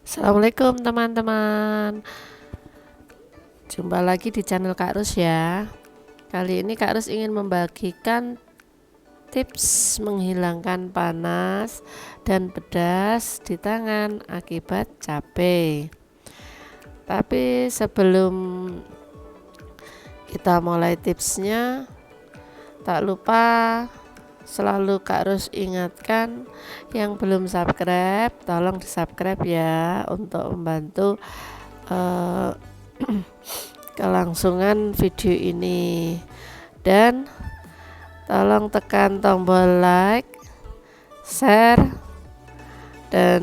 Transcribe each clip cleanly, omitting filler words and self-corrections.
Assalamualaikum teman-teman. Jumpa lagi di channel Kak Rus ya. Kali ini Kak Rus ingin membagikan tips menghilangkan panas dan pedas di tangan akibat cabai. Tapi sebelum kita mulai tipsnya, tak lupa selalu Kak Rus ingatkan yang belum subscribe, tolong di subscribe ya untuk membantu kelangsungan video ini, dan tolong tekan tombol like, share, dan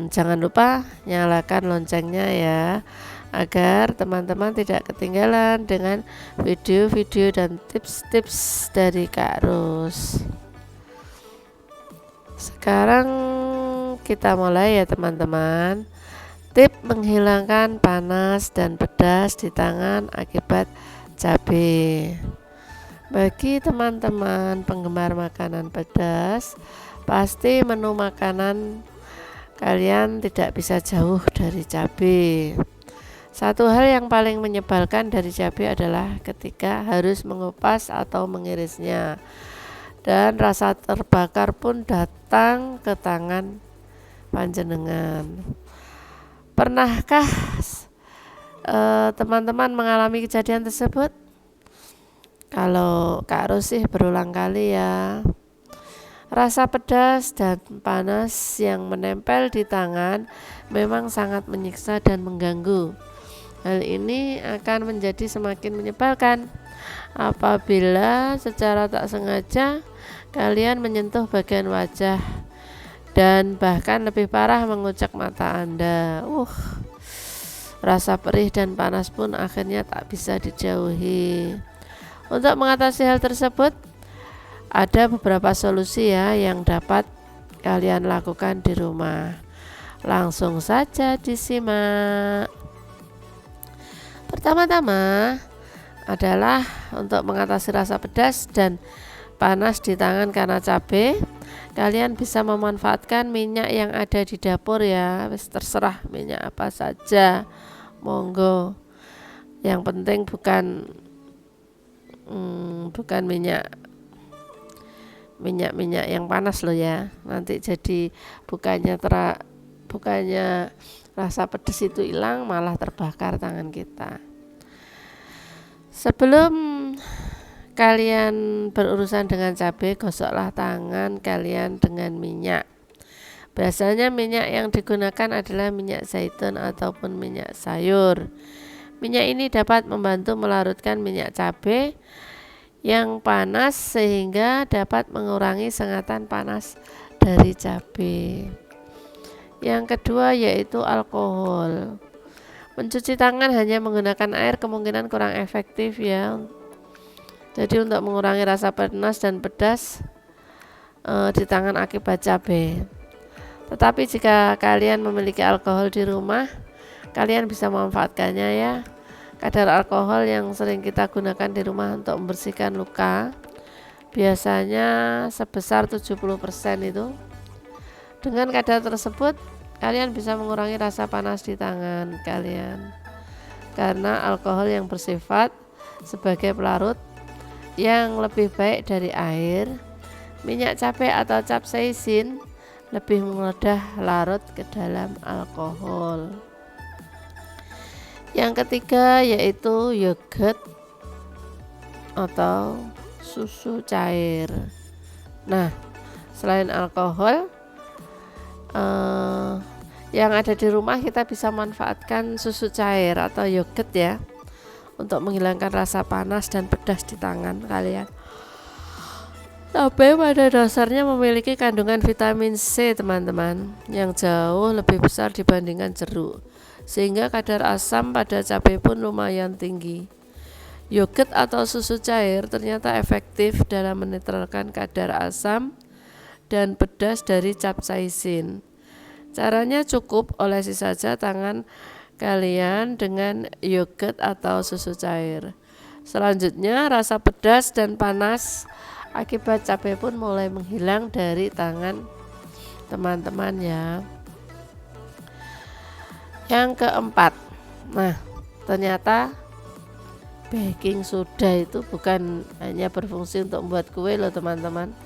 jangan lupa nyalakan loncengnya ya, agar teman-teman tidak ketinggalan dengan video-video dan tips-tips dari Kak Rus. Sekarang kita mulai ya teman-teman. Tip menghilangkan panas dan pedas di tangan akibat cabai. Bagi teman-teman penggemar makanan pedas, pasti menu makanan kalian tidak bisa jauh dari cabai. Satu hal yang paling menyebalkan dari cabai adalah ketika harus mengupas atau mengirisnya, dan rasa terbakar pun datang ke tangan panjenengan. Pernahkah teman-teman mengalami kejadian tersebut? Kalau Kak Rus sih berulang kali ya. Rasa pedas dan panas yang menempel di tangan memang sangat menyiksa dan mengganggu. Hal ini akan menjadi semakin menyebalkan apabila secara tak sengaja kalian menyentuh bagian wajah dan bahkan lebih parah mengucek mata Anda. Rasa perih dan panas pun akhirnya tak bisa dijauhi. Untuk mengatasi hal tersebut, ada beberapa solusi ya yang dapat kalian lakukan di rumah. Langsung saja disimak. Pertama-tama adalah untuk mengatasi rasa pedas dan panas di tangan karena cabai, kalian bisa memanfaatkan minyak yang ada di dapur ya. Terserah minyak apa saja, monggo. Yang penting bukan minyak yang panas loh ya. Nanti jadi bukannya rasa pedas itu hilang, malah terbakar tangan kita. Sebelum kalian berurusan dengan cabai, gosoklah tangan kalian dengan minyak. Biasanya minyak yang digunakan adalah minyak zaitun ataupun minyak sayur. Minyak ini dapat membantu melarutkan minyak cabai yang panas sehingga dapat mengurangi sengatan panas dari cabai. Yang kedua yaitu alkohol. Mencuci tangan hanya menggunakan air kemungkinan kurang efektif ya. Jadi untuk mengurangi rasa panas dan pedas di tangan akibat cabai. Tetapi jika kalian memiliki alkohol di rumah, kalian bisa memanfaatkannya ya. Kadar alkohol yang sering kita gunakan di rumah untuk membersihkan luka biasanya sebesar 70% itu. Dengan kadar tersebut, kalian bisa mengurangi rasa panas di tangan kalian. Karena alkohol yang bersifat sebagai pelarut yang lebih baik dari air, minyak cabai atau capsaicin lebih mudah larut ke dalam alkohol. Yang ketiga yaitu yogurt atau susu cair. Nah, selain alkohol yang ada di rumah, kita bisa manfaatkan susu cair atau yogurt ya, untuk menghilangkan rasa panas dan pedas di tangan kalian. Cabai pada dasarnya memiliki kandungan vitamin C teman-teman yang jauh lebih besar dibandingkan jeruk, sehingga kadar asam pada cabai pun lumayan tinggi. Yogurt atau susu cair ternyata efektif dalam menetralkan kadar asam dan pedas dari capsaicin. Caranya cukup olesi saja tangan kalian dengan yogurt atau susu cair. Selanjutnya rasa pedas dan panas akibat cabai pun mulai menghilang dari tangan teman-teman ya. Yang keempat, nah ternyata baking soda itu bukan hanya berfungsi untuk membuat kue loh teman-teman.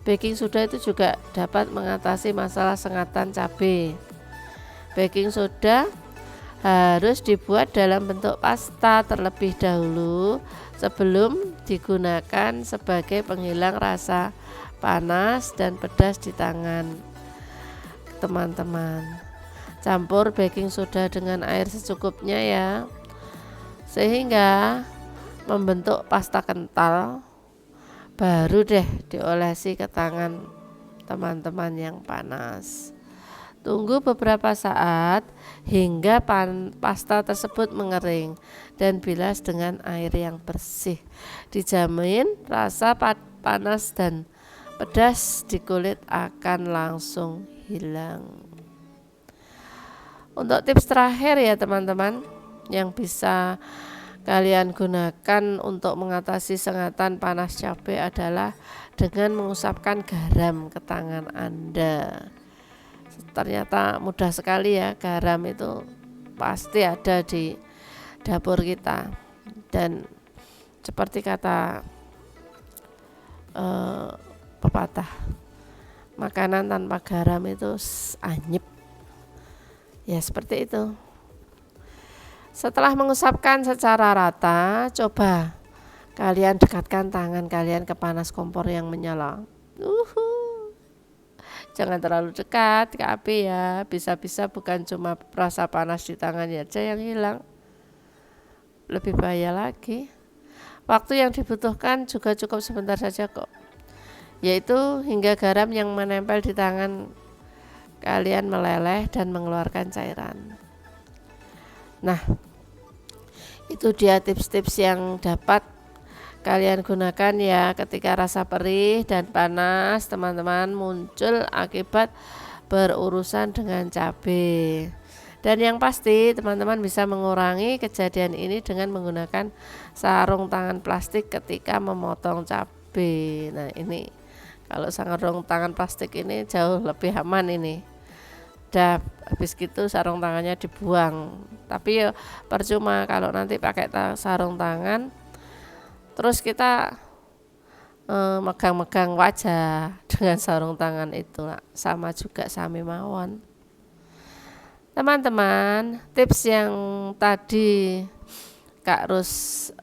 Baking soda itu juga dapat mengatasi masalah sengatan cabai. Baking soda harus dibuat dalam bentuk pasta terlebih dahulu sebelum digunakan sebagai penghilang rasa panas dan pedas di tangan. Teman-teman, campur baking soda dengan air secukupnya ya, sehingga membentuk pasta kental. Baru deh diolesi ke tangan teman-teman yang panas. Tunggu beberapa saat hingga pasta tersebut mengering dan bilas dengan air yang bersih. Dijamin rasa panas dan pedas di kulit akan langsung hilang. Untuk tips terakhir ya teman-teman, yang bisa kalian gunakan untuk mengatasi sengatan panas cabai adalah dengan mengusapkan garam ke tangan Anda. Ternyata mudah sekali ya, garam itu pasti ada di dapur kita. Dan seperti kata pepatah, makanan tanpa garam itu anyep. Ya seperti itu. Setelah mengusapkan secara rata, coba kalian dekatkan tangan kalian ke panas kompor yang menyala. Jangan terlalu dekat ke api ya, bisa-bisa bukan cuma rasa panas di tangannya aja yang hilang, lebih bahaya lagi. Waktu yang dibutuhkan juga cukup sebentar saja kok, yaitu hingga garam yang menempel di tangan kalian meleleh dan mengeluarkan cairan. Nah, itu dia tips-tips yang dapat kalian gunakan ya ketika rasa perih dan panas teman-teman muncul akibat berurusan dengan cabai. Dan yang pasti teman-teman bisa mengurangi kejadian ini dengan menggunakan sarung tangan plastik ketika memotong cabai. Nah ini, kalau sarung tangan plastik ini jauh lebih aman ini. Udah habis gitu sarung tangannya dibuang. Tapi ya percuma kalau nanti pakai sarung tangan terus kita megang-megang wajah dengan sarung tangan itu, sama juga sami mawon. Teman-teman, tips yang tadi Kak Rus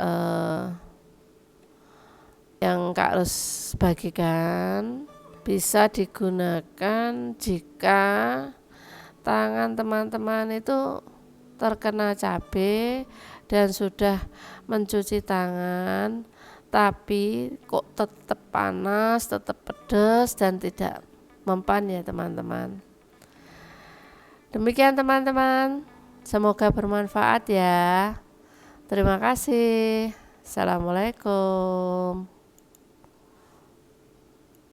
bagikan bisa digunakan jika tangan teman-teman itu terkena cabai dan sudah mencuci tangan, tapi kok tetap panas, tetap pedas dan tidak mempan ya teman-teman. Demikian teman-teman, semoga bermanfaat ya. Terima kasih. Assalamualaikum.